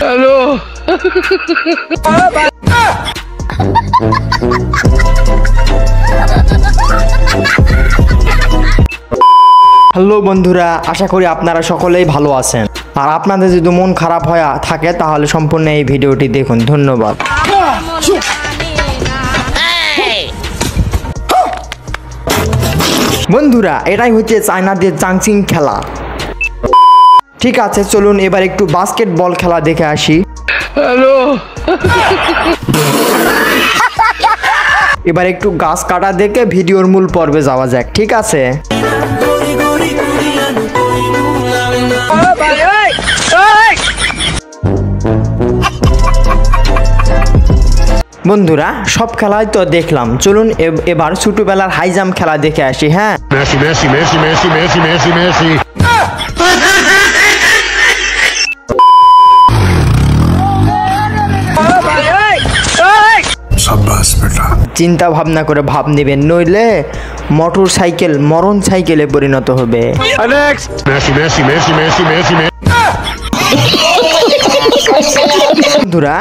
Hello hello বন্ধুরা, আশা করি আপনারা সকলেই ভালো আছেন। আর আপনাদের যদি মন খারাপ হয়ে থাকে তাহলে সম্পূর্ণ এই ভিডিওটি দেখুন। ধন্যবাদ। বন্ধুরা, এটাই হচ্ছে চায়নাদের চাংচিং খেলা। ঠিক আছে, চলুন এবার একটু বাস্কেটবল খেলা দেখে আসি। হ্যালো এবার একটু গাছ কাটা দেখে ভিডিওর মূল পর্বে যাওয়া যাক। ঠিক আছে, বন্ধুরা সব খেলাই তো দেখলাম, চলুন এবার ছোটবেলার হাই জাম্প খেলা দেখে আসি। হ্যাঁ, চিন্তা ভাবনা করে ভাব নেবেন, নইলে মোটর সাইকেল মরণ সাইকেলে পরিণত হবে। বন্ধুরা,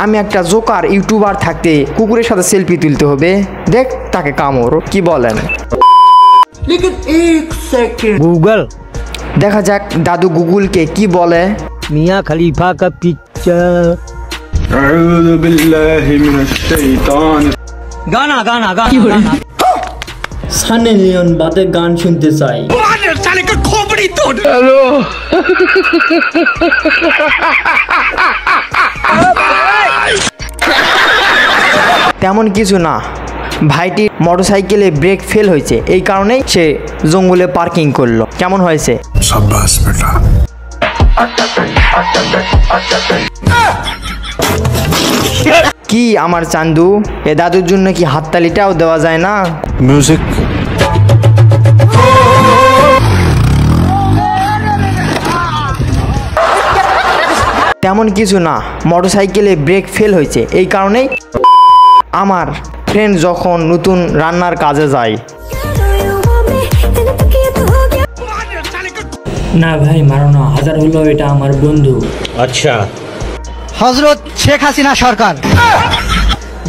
আমি একটা জোকার ইউটিউবার থাকতে কুকুরের সাথে সেলফি তুলতে হবে, দেখ তাকে কামড়, কি বলেন? गूगल দেখা যাক দাদু গুগলকে কি বলে। मियाँ खलीफा का पिक्चर। गाना गाना गाना সানি লিওন বাদে গান শুনতে চাই। হ্যালো তেমন কিছু না, ভাইটির মোটরসাইকেলে ব্রেক ফেল হয়েছে, এই কারণেই সে জঙ্গলে পার্কিং করলো। কেমন হয়েছে? কি আমার চান্দু, এ দাদুর জন্য কি হাততালিটাও দেওয়া যায় না? মিউজিক। তেমন কিছু না, মোটরসাইকেলে ব্রেক ফেল হয়েছে, এই কারণেই আমার ফ্রেন্ড যখন নতুন রান্নার কাজে যায়। না ভাই মারো না, হাজার হলো এটা আমার বন্ধু। अच्छा হযরত শেখ হাসিনা সরকার,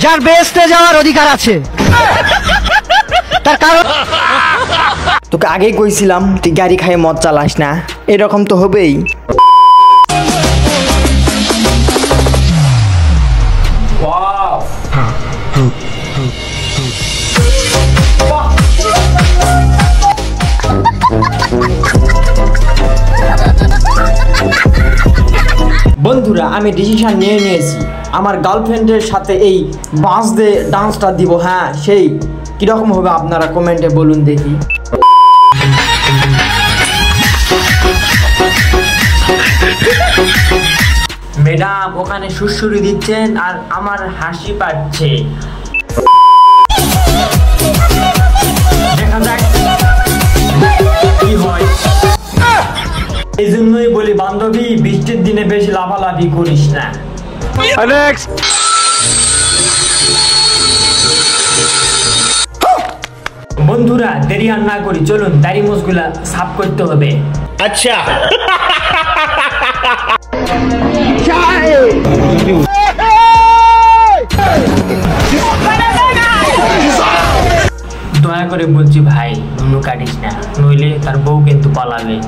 যার বেহেশতে যাওয়ার অধিকার আছে, তার কারণ তোকে আগেই কইছিলাম তুই গাড়ি খাইয়ে মদ চালাস না, এরকম তো হবেই। বন্ধুরা, আমি ডিসিশন নিয়েছি, আমার গার্লফ্রেন্ডের সাথে এই বাস দিয়ে ডান্সটা দিব। হ্যাঁ, সেই কিরকম হবে আপনারা কমেন্টে বলুন দেখি। ম্যাডাম ওখানে সুরসুরি দিচ্ছেন আর আমার হাসি পাচ্ছে, দেখা যাক কি হয়। এই জন্যই বলি বান্ধবী, বৃষ্টির দিনে বেশি লাফালাফি করিস না। বন্ধুরা, দেরি আর না করি, চলুন দাড়ি মোছগুলা সাফ করতে হবে। अच्छा দয়া করে বলছি ভাই, নুনু কাটিস না, নইলে তার বউ কিন্তু পালাবে।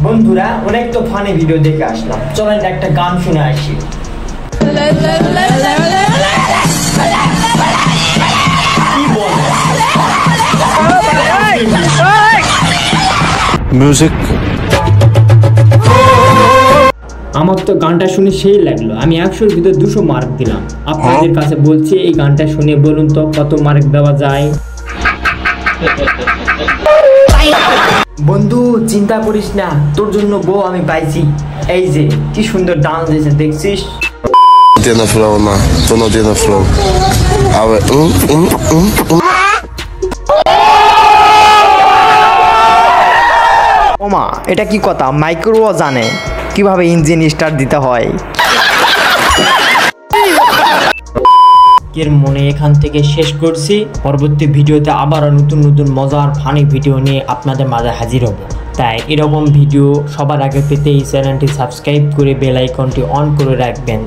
বন্ধুরা, অনেক তো ফানি ভিডিও দেখে আসলাম, চলেন একটা গান শুনে আসি। কি বলে? মিউজিক। আমার তো গানটা শুনে সেই লাগলো, আমি 100-র ভিতর 200 মার্ক দিলাম। আপনাদের কাছে বলছি, এই গানটা শুনে বলুন তো কত মার্ক দেওয়া যায়। বন্ধু চিন্তা করিস না, তোর জন্য বউ আমি পাইছি। এই যে কি সুন্দর ডান্স দিয়েছে, দেখছিস? Dina flow na, to no dina flow. Ale ওমা, এটা কি কথা? মাইক্রো জানে কিভাবে ইঞ্জিন স্টার্ট দিতে হয়। আজকের মনে এখান থেকে শেষ করছি। পরবর্তী ভিডিওতে আবারও নতুন নতুন মজার ফানি ভিডিও নিয়ে আপনাদের মাঝে হাজির হব। তাই এরকম ভিডিও সবার আগে পেতে এই চ্যানেলটি সাবস্ক্রাইব করে বেল আইকনটি অন করে রাখবেন।